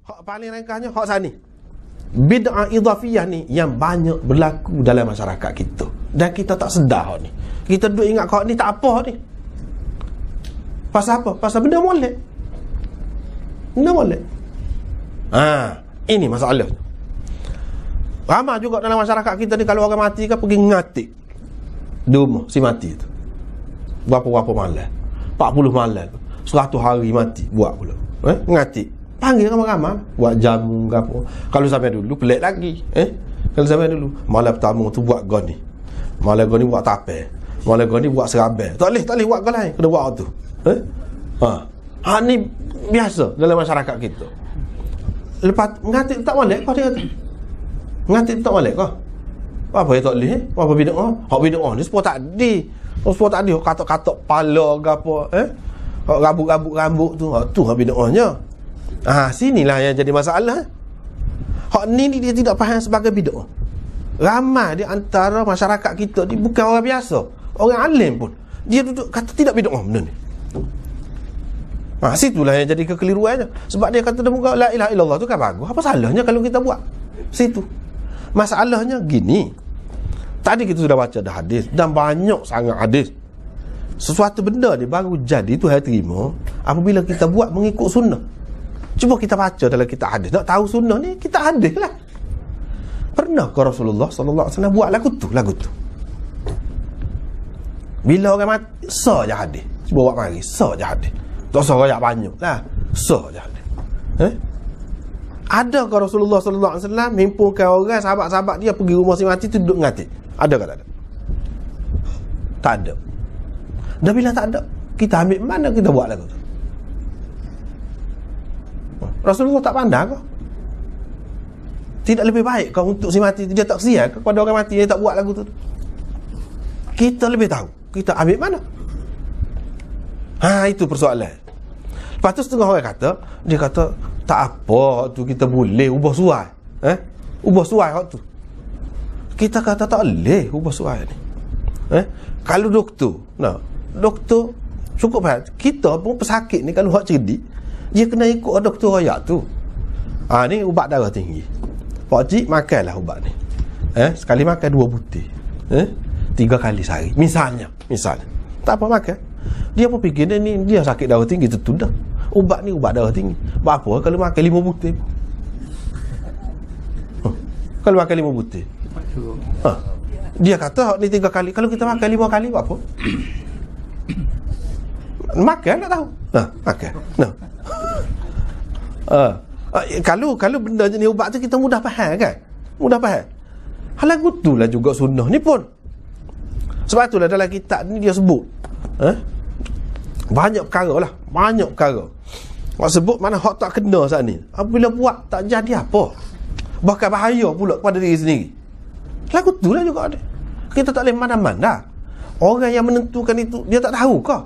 Hak paling ringkasnya hak sani. Bid'ah idhafiyah ni yang banyak berlaku dalam masyarakat kita. Dan kita tak sedar ni. Kita duk ingat hak ni tak apa ni. Pasal apa? Pasal benda molek. Benda molek. Ini masalah. Ramai juga dalam masyarakat kita ni, kalau orang mati kan pergi ngatik di rumah si mati tu. Berapa malam? 40 malam. 100 hari mati buat pula. Ngatik. Panggil ramai-ramai buat jamu ke apa. Kalau sampai dulu pelik lagi. Kalau sampai dulu malam pertama tu buat goni. Malam goni buat tapel. Malam goni buat serabel. Tak boleh buat goni lain. Kena buat tu. Ni biasa dalam masyarakat kita. Lepas ngatik tak molek kau dia kata. Ngatik tak molek kau. Apa yang tak boleh? Apa bid'ah? Hak bid'ah ni sepuluh tak ada. Sepuluh tak ada katok-katok pala ke apa. Rambut-rambut rambut tu. Tu hak bid'ahnya. Sinilah yang jadi masalah. Hak ni dia tidak faham sebagai bid'ah. Ramai di antara masyarakat kita ni bukan orang biasa, orang alim pun dia duduk kata tidak bid'ah benda ni. Situlah yang jadi kekeliruannya. Sebab dia kata muka la ilaha illallah tu kan bagus. Apa salahnya kalau kita buat situ? Masalahnya gini. Tadi kita sudah baca dah hadis, dan banyak sangat hadis. Sesuatu benda ni baru jadi tu saya terima apabila kita buat mengikut sunnah. Cuba kita baca dalam kitab hadis. Nak tahu sunnah ni, kita hadis lah. Pernah ke Rasulullah SAW buat lagu tu? Bila orang mati, sah je hadis. Cuba buat mari, sah je hadis. Tak usah rayak banyak lah. Sah je hadis. Ada ke Rasulullah SAW himpunkan orang, sahabat-sahabat dia pergi rumah si mati tu duduk ngatik? Ada ke tak ada? Tak ada. Dan bila tak ada, kita ambil mana kita buat lagu tu? Rasulullah tak pandang ke? Tidak lebih baik kau untuk si mati dia tak kesian kepada orang mati dia tak buat lagu tu? Kita lebih tahu. Kita ambil mana? Itu persoalan. Lepas tu setengah orang kata, dia kata tak apa tu kita boleh ubah suai. Ubah suai hak tu. Kita kata tak boleh ubah suai ni. Kalau doktor cukup faham. Kita pun pesakit ni kalau hak cerdik, dia kena ikut doktor royak tu. Ni ubat darah tinggi. Pak cik makanlah ubat ni. Sekali makan 2 butir. 3 kali sehari. Misalnya. Tak apa makan. Dia pun fikir ni dia sakit darah tinggi tu dah. Ubat ni ubat darah tinggi. Apa kalau makan 5 butir? Kalau makan 5 butir. Dia kata ni 3 kali. Kalau kita makan 5 kali apa? Makan tak tahu. Makan. Kalau benda jenis ubat tu kita mudah faham kan? Mudah faham. Hal lagu tu lah juga sunnah ni pun. Sebab itulah dalam kitab ni dia sebut banyak perkara lah. Banyak perkara. Orang sebut mana hak tak kena saat ni. Apabila buat tak jadi apa. Bahkan bahaya pula kepada diri sendiri. Lagu tu lah juga ada. Kita tak boleh mana-mana. Orang yang menentukan itu dia tak tahu ke?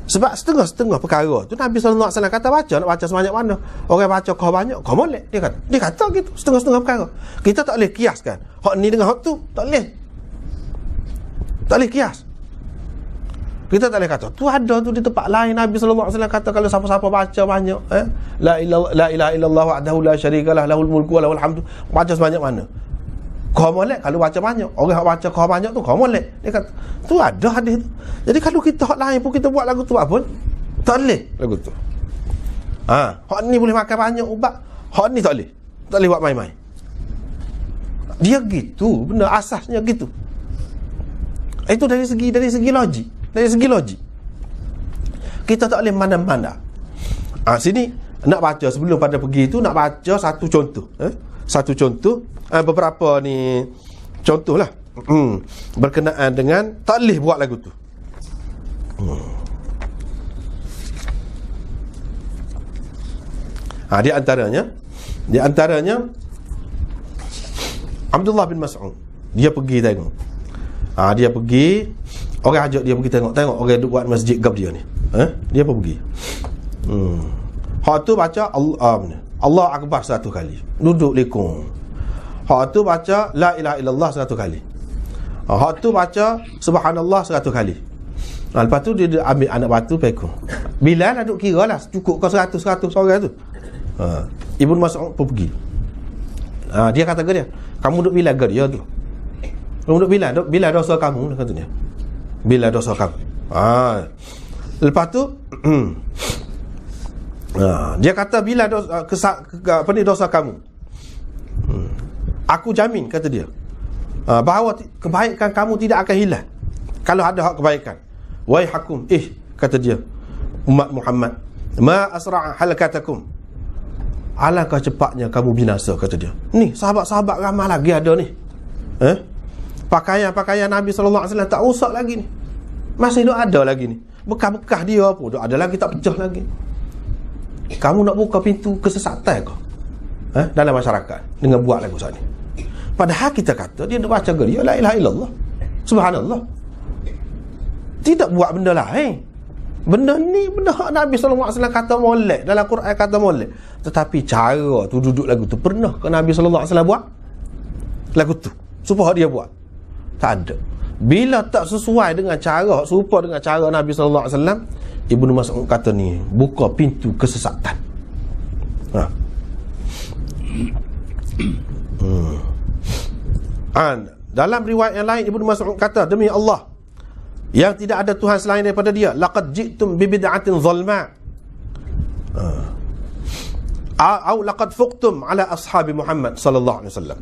Sebab setengah-setengah perkara tu Nabi SAW kata baca, nak baca sebanyak mana. Orang baca kau banyak, kau molek. Dia kata gitu, setengah-setengah perkara. Kita tak boleh kiaskan hak ni dengan hak tu. Tak boleh. Tak boleh kias. Kita tak boleh kata tu ada tu di tempat lain. Nabi SAW kata kalau siapa-siapa baca banyak, la ilaha illallah wahdahu la syarikalah lahul mulku wa lahul hamdu, baca sebanyak mana. Kau molek kalau baca banyak. Orang yang baca kau banyak tu kau molek. Dia kata tu ada hadis tu. Jadi kalau kita hak lain pun kita buat lagu tu apa pun tak boleh lagu tu. Hak ni boleh makan banyak ubat, hak ni tak boleh. Tak boleh buat main-main. Dia gitu, benda asasnya gitu. Itu dari segi logik. Dari segi logik kita tak boleh mana-mana. Sini nak baca sebelum pada pergi tu nak baca satu contoh. Satu contoh, beberapa ni contoh lah berkenaan dengan tak boleh buat lagu tu. Di antaranya Abdullah bin Mas'ud, dia pergi tengok. Dia pergi, orang ajak dia pergi tengok orang duk buat masjid gab dia ni. Dia pun pergi. Hak tu baca Allah Akbar 100 kali. Duduk lekong. Hak tu baca la ilaha illallah 100 kali. Hak tu baca subhanallah 100 kali. Lepas tu dia ambil anak batu pekong. Bilal duk kira lah cukup kau 100 orang tu. Ibnu Mas'ud pun pergi. Dia kata ke dia, kamu duduk bila ke dia tu? Kamu duduk bila dosa kamu, kata dia. Bila dosa kamu. Lepas tu dia kata bila dosa kamu. Aku jamin, kata dia, bahawa kebaikan kamu tidak akan hilang kalau ada hak kebaikan. Wahai hakum, kata dia, umat Muhammad, ma asra'a halakatakum, alangkah cepatnya kamu binasa, kata dia. Ni sahabat-sahabat ramai lagi ada ni. Pakaian Nabi SAW tak rosak lagi ni, masih ada lagi ni. Bekas-bekas dia pun ada lagi, tak pecah lagi. Kamu nak buka pintu kesesatan kau dalam masyarakat dengan buat lagu saat ni? Padahal kita kata dia nak baca ke dia la ilaha illallah, subhanallah, tidak buat benda lain. Benda ni benda hak Nabi SAW kata molek, dalam Quran kata molek. Tetapi cara tu duduk lagu tu, pernah ke Nabi SAW buat lagu tu supaya dia buat? Tak ada. Bila tak sesuai dengan cara, serupa dengan cara Nabi SAW, Ibnu Mas'ud kata ni buka pintu kesesatan. Dalam riwayat yang lain, Ibnu Mas'ud kata, demi Allah yang tidak ada Tuhan selain daripada dia, laqad ji'tum bi bid'atin zalma, au laqad fuqtum ala ashabi Muhammad sallallahu alaihi wasallam.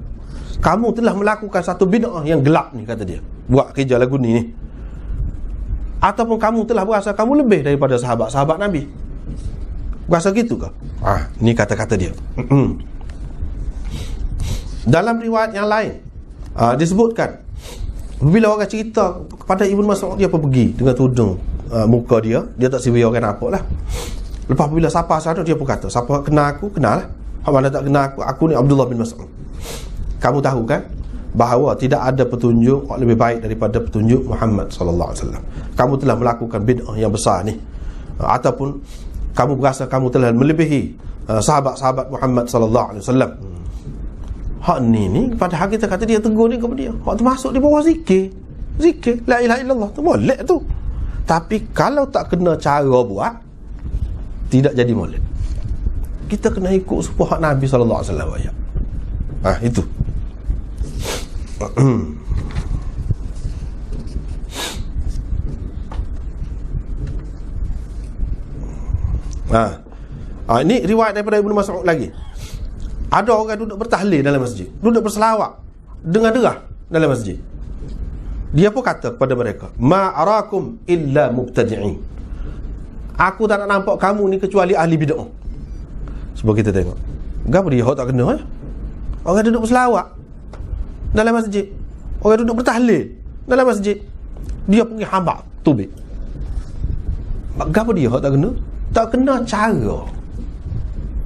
Kamu telah melakukan satu bid'ah yang gelap ni, kata dia, buat kerja lagu ni. Ataupun kamu telah berasa kamu lebih daripada sahabat-sahabat Nabi. Berasa gitu ke? Ni kata-kata dia. Dalam riwayat yang lain disebutkan, bila orang cerita kepada Ibnu Mas'ud, dia pun pergi dengan tudung muka dia tak sibuk orang apa lah. Lepas bila siapa sadar, dia pun kata, siapa kenal aku, kenal lah. Hak mana tak kenal aku ni Abdullah bin Mas'ud. Kamu tahu kan bahawa tidak ada petunjuk lebih baik daripada petunjuk Muhammad sallallahu alaihi wasallam. Kamu telah melakukan bid'ah yang besar ni, ataupun kamu berasa kamu telah melebihi sahabat-sahabat Muhammad sallallahu alaihi wasallam. Hak ni padahal kita kata dia tegur ni kepada dia, hak tu masuk di bawah zikir la ilaha illallah tu molek tu. Tapi kalau tak kena cara buat, tidak jadi molek. Kita kena ikut supaya hak Nabi sallallahu alaihi wasallam ayat. Itu. Ini riwayat daripada Ibnu Mas'ud lagi. Ada orang duduk bertahlil dalam masjid, duduk berselawat dengan derah dalam masjid. Dia pun kata kepada mereka, ma arakum illa mubtadi'in, aku tak nak nampak kamu ni kecuali ahli bid'ah. Sebab kita tengok, kenapa dia tak kena? Orang duduk berselawat dalam masjid, orang duduk bertahlil dalam masjid, dia pergi hambak tubik. Kenapa dia tak kena? Tak kena cara.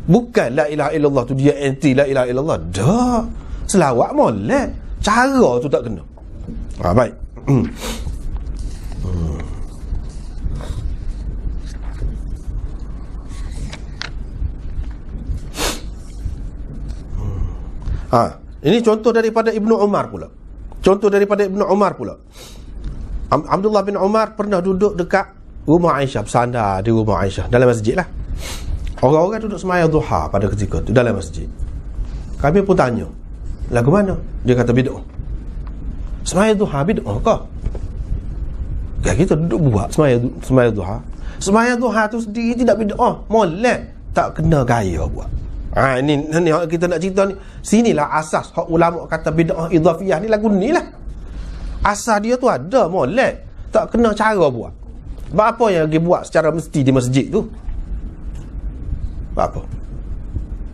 Bukan la ilaha illallah tu dia anti la ilaha illallah. Dah, selawat molek, cara tu tak kena. Baik. Ini contoh daripada Ibnu Umar pula. Abdullah bin Umar pernah duduk dekat rumah Aisyah, bersandar di rumah Aisyah dalam masjid lah. Orang-orang duduk sembahyang duha pada ketika tu dalam masjid. Kami pun tanya, lagu mana? Dia kata bid'ah. Sembahyang duha bid'ah kah? Kita duduk buat sembahyang duha. Sembahyang duha tu sendiri tidak bid'ah, molek, tak kena gaya buat. Ini kita nak cerita ni. Sinilah asas hak ulama kata bid'ah idhafiyah ni, lagu ni lah. Asas dia tu ada, molek, tak kena cara buat. Sebab apa yang dia buat secara mesti di masjid tu? Sebab apa?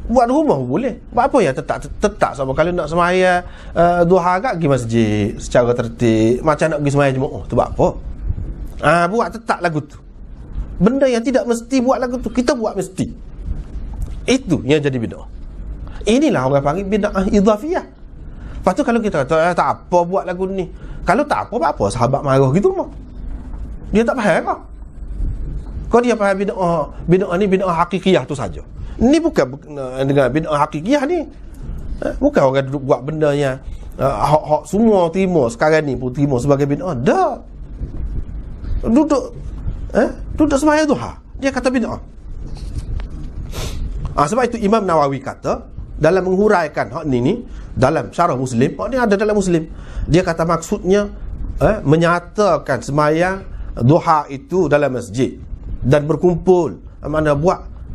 Buat di rumah boleh. Sebab apa yang tetap sama kalau nak sembahyang duha kat pergi masjid secara tertib, macam nak pergi sembahyang Jumaat. Sebab apa? Buat tetap lagu tu. Benda yang tidak mesti buat lagu tu, kita buat mesti. Itu yang jadi bid'ah. Inilah orang panggil bid'ah idhafiyah. Lepas tu kalau kita kata tak apa buat lagu ni, kalau tak apa sahabat marah gitu mah. Dia tak faham kah? Kau dia faham bid'ah ni bid'ah hakikiyah tu saja. Ni bukan dengan bid'ah hakikiyah ni. Bukan orang duduk buat benda yang hak semua terima sekarang ni pun terima sebagai bid'ah. Dah. Duduk sembahyang duha, dia kata bid'ah. Sebab itu Imam Nawawi kata dalam menghuraikan hak ni dalam Syarah Muslim, hak ni ada dalam Muslim. Dia kata maksudnya menyatakan sembahyang duha itu dalam masjid dan berkumpul, mana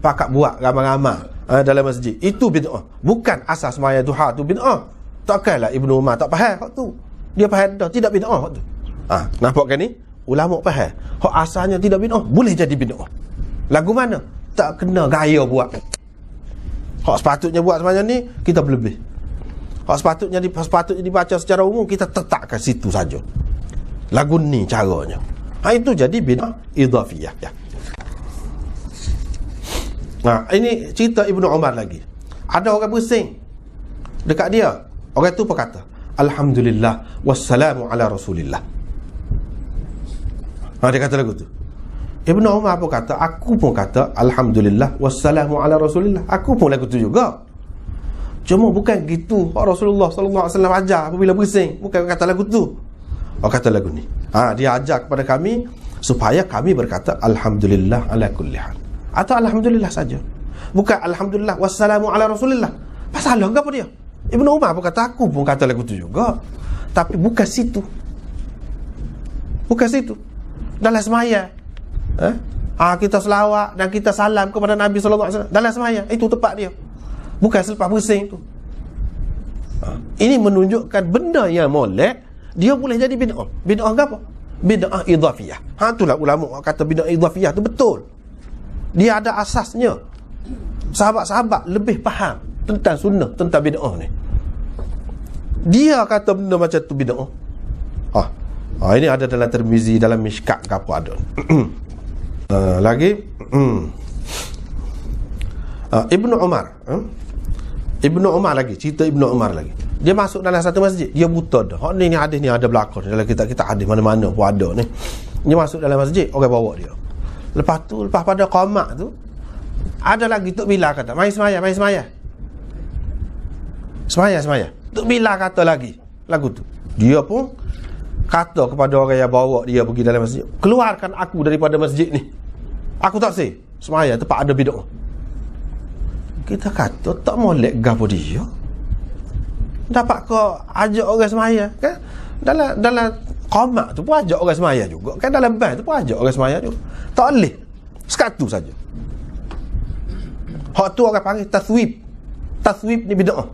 pakat buat ramai-ramai dalam masjid, itu bid'ah. Bukan asas sembahyang duha tu bid'ah. Takkanlah Ibnu Umar tak faham hak tu. Dia faham dah tidak bid'ah hak tu. Nampak kan ni? Ulama faham hak asalnya tidak bid'ah, boleh jadi bid'ah. Lagu mana? Tak kena gaya buat. Hak sepatutnya buat sembahyang ni kita berlebih. Hak sepatutnya dibaca secara umum, kita tetapkan situ saja. Lagu ni caranya. Itu jadi bid'ah idhafiyah ya. Ini cerita Ibnu Umar lagi. Ada orang bersin dekat dia. Orang tu berkata, Alhamdulillah wassalamu ala Rasulillah. Dia kata lagu tu. Ibnu Umar pun kata, aku pun kata Alhamdulillah wassalamu ala Rasulillah. Aku pun lagu tu juga. Cuma bukan gitu Rasulullah sallallahu alaihi wasallam ajar apabila bersin. Bukan kata lagu tu. Kata lagu ni. Dia ajar kepada kami supaya kami berkata Alhamdulillah ala kulli hal. Atau Alhamdulillah saja. Bukan Alhamdulillah wassalamu ala Rasulillah. Pasal apa dia? Ibnu Umar pun kata, aku pun kata lagu tu juga. Tapi bukan situ. Bukan situ. Dalam sembahyang. Kita selawat dan kita salam kepada Nabi sallallahu alaihi wasallam dalam sembahyang, itu tempat dia. Bukan selepas bersin tu. Ini menunjukkan benda yang molek dia boleh jadi bid'ah. Bid'ah apa? Bid'ah idhafiyah. Itulah ulama kata bid'ah idhafiyah tu betul. Dia ada asasnya. Sahabat-sahabat lebih faham tentang sunnah, tentang bid'ah ni. Dia kata benda macam tu bid'ah. Ini ada dalam Tirmizi, dalam Mishkat ke apa ada. Lagi Ibnu Umar. Ibnu Umar lagi, cerita Ibnu Umar lagi. Dia masuk dalam satu masjid, dia buta dah. Ni hadis ni ada berlaku dalam kita hadis mana-mana pun ada ni. Dia masuk dalam masjid, orang bawa dia. Lepas pada qamat tu ada lagi Tok Bilal kata, mai semaya. Semaya. Tok Bilal kata lagi lagu tu. Dia pun kata kepada orang yang bawa dia pergi dalam masjid, keluarkan aku daripada masjid ni. Aku tak sih semaya tempat ada bid'ah. Kita kata tak molek gapo dia. Dapat kau ajak orang semaya kan? Dalam qamat tu pun ajak orang semaya juga. Kan dalam band tu pun ajak orang semaya juga. Tak boleh. Sekatu saja. Hak tu orang panggil taswib. Taswib ni bid'ah.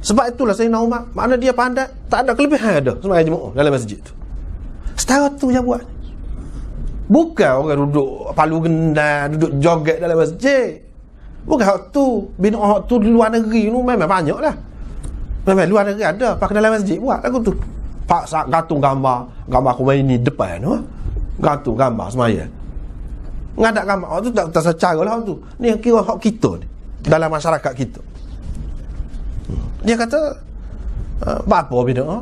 Sebab itulah Sayyidina Umar, makna dia pandai, tak ada kelebihan ada sembahyang jemaah dalam masjid tu. Setara tu yang buat. Bukan orang duduk palu gendang, duduk joget dalam masjid. Bukan hak tu. Bid'ah hak tu di luar negeri tu memang banyak lah. Memang luar negeri ada, pakai dalam masjid buat lagu tu. Paksa gantung gambar Khomeini depan tu. Gantung gambar sembahyang. Ngadak gambar hak tu tak secara lah hak tu. Ni kira hak kita ni dalam masyarakat kita. Dia kata apa bid'ah?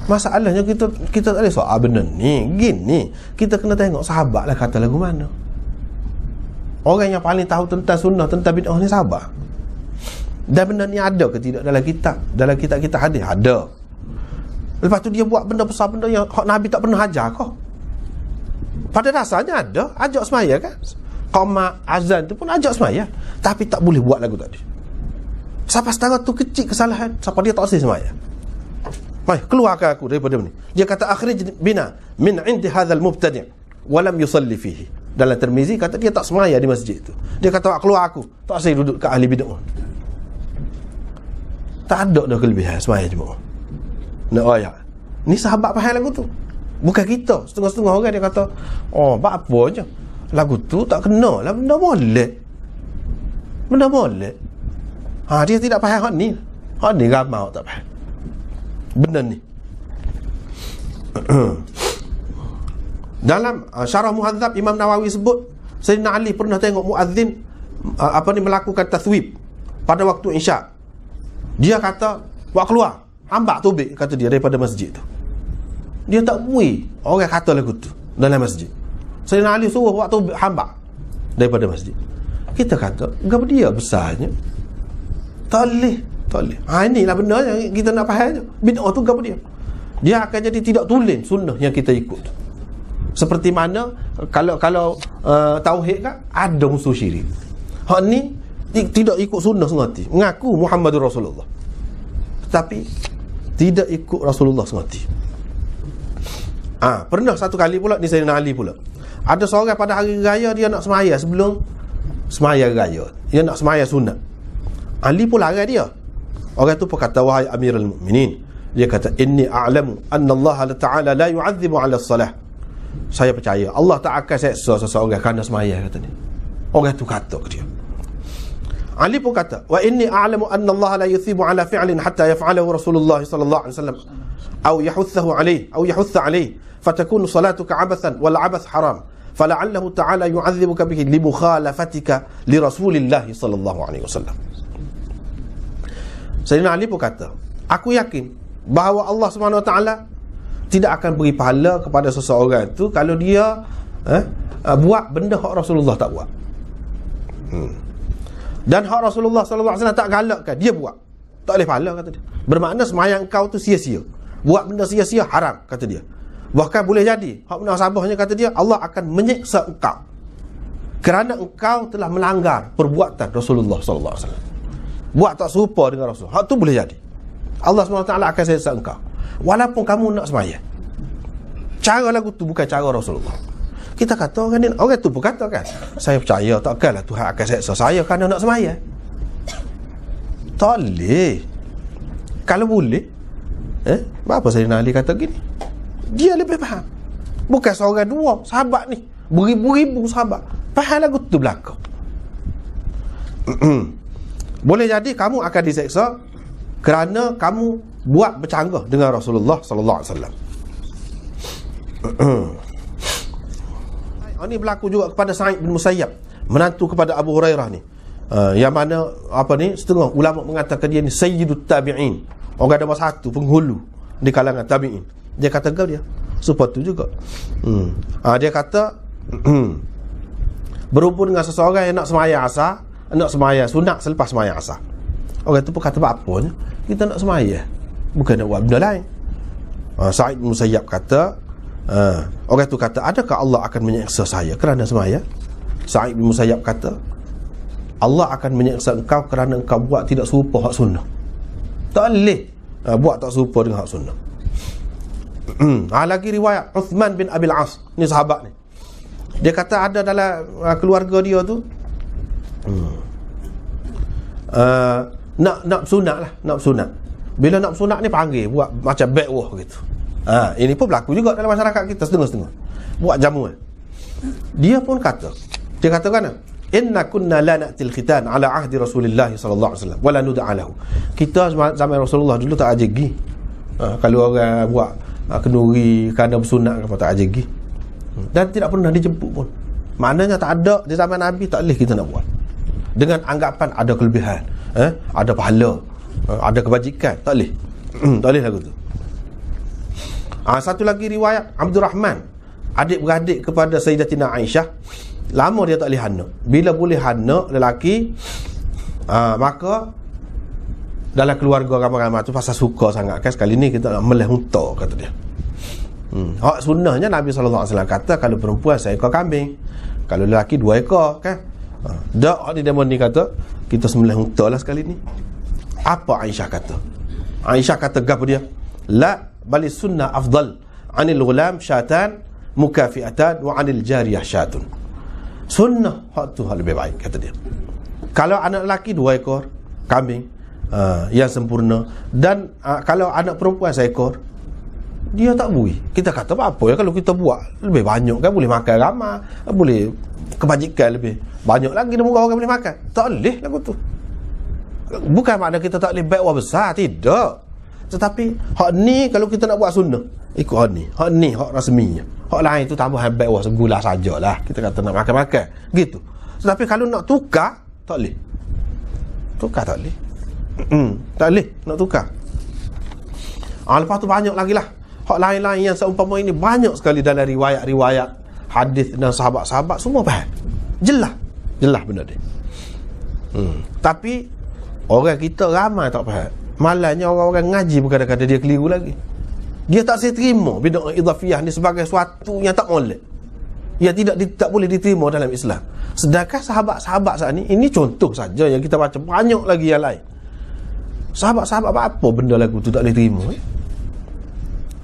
Masalahnya kita tak boleh soal benda ni. Gini, kita kena tengok sahabat lah kata lagu mana. Orang yang paling tahu tentang sunnah, tentang bid'ah ni sahabat. Dan benda ni ada ke tidak dalam kitab? Dalam kitab kita hadis ada. Lepas tu dia buat benda besar, benda yang Nabi tak pernah ajar kau. Pada dasarnya ada, ajak semaya kan. Qamat, azan tu pun ajak semaya. Tapi tak boleh buat lagu tadi. Siapa setara tu kecil kesalahan, siapa dia tak sih semaya. Mai, keluarkan aku daripada ni. Dia kata akhrij bina min indi hadzal mubtadi' wa lam yusalli fihi. Dalam Tirmizi kata dia tak semaya di masjid tu. Dia kata keluar aku, tak saya duduk kat ahli bid'ah. Tak ada dah kelebihan semaya jemaah. Nak ayat. Ni sahabat faham lagu tu. Bukan kita. Setengah-setengah orang dia kata, buat apa je. Lagu tu tak kena lah, benda molek. Dia tidak faham hak ni. Hak ni ramai tak faham benda ni. Dalam Syarah Muhadzab, Imam Nawawi sebut Sayyidina Ali pernah tengok muazzin melakukan taswib pada waktu isyak. Dia kata buat keluar, hambak tubik kata dia daripada masjid tu. Dia tak bui orang kata lagu tu dalam masjid. Sayyidina Ali suruh buat tubik, hambak daripada masjid. Kita kata gap dia besarnya. Tak boleh. Inilah benda yang kita nak faham. Bid'ah tu apa dia? Dia akan jadi tidak tulen sunnah yang kita ikut. Seperti mana kalau tauhid kan ada unsur syirik. Hak ni tidak ikut sunnah sengati, mengaku Muhammadur Rasulullah, tetapi tidak ikut Rasulullah sengati. Pernah satu kali pula ni Sayyidina Ali pula. Ada seorang pada hari raya dia nak semaya sebelum semaya raya. Dia nak semaya sunat. Ali pun larang dia. Orang tu pun kata, wahai Amirul Mukminin, dia kata, inni a'lamu anna Allah Ta'ala la yu'adzibu 'ala as-salah. Saya percaya Allah tak akan seksa seseorang kerana semaya, kata dia. Orang tu kata ke dia. Ali pun kata, wa inni a'lamu anna Allah la yuthibu 'ala fi'lin hatta yaf'alahu Rasulullah sallallahu alaihi wasallam aw yahuthahu 'alayhi aw yahutha 'alayhi fatakunu salatuka 'abathan wal 'abath haram fala'allahu ta'ala yu'adzibuka bihi li mukhalafatika li Rasulillah sallallahu alaihi wasallam. Sayyidina Ali pun kata, aku yakin bahawa Allah Subhanahu Wa Taala tidak akan beri pahala kepada seseorang itu kalau dia buat benda hak Rasulullah tak buat. Dan hak Rasulullah sallallahu alaihi wasallam tak galakkan, dia buat, tak boleh pahala, kata dia. Bermakna sembahyang kau tu sia-sia, buat benda sia-sia haram, kata dia. Bahkan boleh jadi hak munasabahnya, kata dia, Allah akan menyiksa engkau kerana engkau telah melanggar perbuatan Rasulullah sallallahu alaihi wasallam. Buat tak serupa dengan Rasul. Hak tu boleh jadi Allah SWT akan siksa engkau walaupun kamu nak sembahyang. Cara lagu tu bukan cara Rasulullah. Kita kata orang tu pun kata kan, saya percaya takkanlah Tuhan akan siksa saya kerana nak sembahyang. Tak boleh. Kalau boleh, apa Sayyidina Ali kata gini, dia lebih faham. Bukan seorang dua sahabat ni, beribu-ribu sahabat faham lagu tu belakang. Boleh jadi kamu akan diseksa kerana kamu buat bercanggah dengan Rasulullah sallallahu alaihi wasallam. Ini berlaku juga kepada Sa'id bin Musayyab, menantu kepada Abu Hurairah ni. Yang mana setengah ulama mengatakan dia ni sayyidut tabi'in, orang nombor satu, penghulu di kalangan tabi'in. Dia kata dia seperti tu juga. Dia kata berhubung dengan seseorang yang nak sembahyang asar, nak sembahyang sunat selepas sembahyang asar. Orang tu pun kata apanya, kita nak sembahyang, bukan nak buat benda lain. Sa'id bin Musayyab kata, orang tu kata, adakah Allah akan menyiksa saya kerana sembahyang? Sa'id bin Musayyab kata, Allah akan menyiksa engkau kerana engkau buat tidak serupa hak sunnah. Tak boleh buat tak serupa dengan hak sunnah. Lagi riwayat Uthman bin Abil As, ni sahabat ni, dia kata ada dalam keluarga dia tu nak sunat lah, nak sunat. Bila nak sunat ni panggil buat macam backwah gitu. Ini pun berlaku juga dalam masyarakat kita setengah-setengah, buat jamuan. Dia pun kata, dia kata kan, inna kunna la na'til khitan ala ahdi Rasulillah sallallahu alaihi wasallam wala nud'a lahu. Kita zaman Rasulullah dulu tak ajegi. Kalau orang buat kenduri kerana bersunat apa tak ajegi. Dan tidak pernah dijemput pun. Maknanya tak ada di zaman Nabi, tak boleh kita nak buat dengan anggapan ada kelebihan, ada pahala, ada kebajikan. Tak boleh. Tak boleh lagu tu. Satu lagi riwayat Abdul Rahman, adik-beradik kepada Sayyidatina Aisyah, lama dia tak boleh anak. Bila boleh anak lelaki, maka dalam keluarga ramai-ramai tu pasal suka sangat kan, sekali ni kita nak meleh unta, kata dia. Hak sunnahnya Nabi SAW kata, kalau perempuan seekor kambing, kalau lelaki 2 ekor kan. Dak ni demon ni kata, kita sembelih unta lah sekali ni. Apa Aisyah kata? Aisyah kata gapo dia? La bali sunnah afdal anil ghulam syatan mukafiatan wa anil jariyah syatun. Sunnah hak tu hak lebih baik, kata dia. Kalau anak lelaki 2 ekor kambing yang sempurna, dan kalau anak perempuan seekor, dia tak bui. Kita kata apa ya, kalau kita buat lebih banyak kan, boleh makan ramai, boleh kebajikan lebih banyak lagi, dan murah orang boleh makan. Tak boleh lagu tu. Bukan makna kita tak boleh baikwah besar, tidak. Tetapi hak ni kalau kita nak buat sunnah, ikut hak ni. Hak ni hak rasminya. Hak lain tu tambahan baikwah sebulan sajalah. Kita kata nak makan-makan gitu. Tetapi kalau nak tukar, tak boleh. Tukar tak boleh. Tak boleh nak tukar. Lepas tu banyak lagi lah hak lain-lain yang seumpama ini, banyak sekali dalam riwayat-riwayat hadis dan sahabat-sahabat, semua faham. Jelas benda dia. Tapi orang kita ramai tak faham. Malangnya orang-orang ngaji pun kadang-kadang dia keliru lagi. Dia tak saya terima bid'ah idhafiyah ni sebagai suatu yang tak molek. yang tak boleh diterima dalam Islam. Sedangkan sahabat-sahabat saat ini contoh saja yang kita baca, banyak lagi yang lain. Sahabat-sahabat apa benda lagu tu tak boleh terima.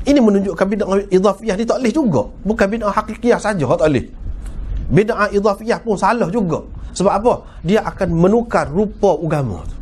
Ini menunjukkan bid'ah idhafiyah ni tak boleh juga. Bukan bid'ah hakikiyah saja tak boleh. Bid'ah idhafiyah pun salah juga. Sebab apa? Dia akan menukar rupa agama tu.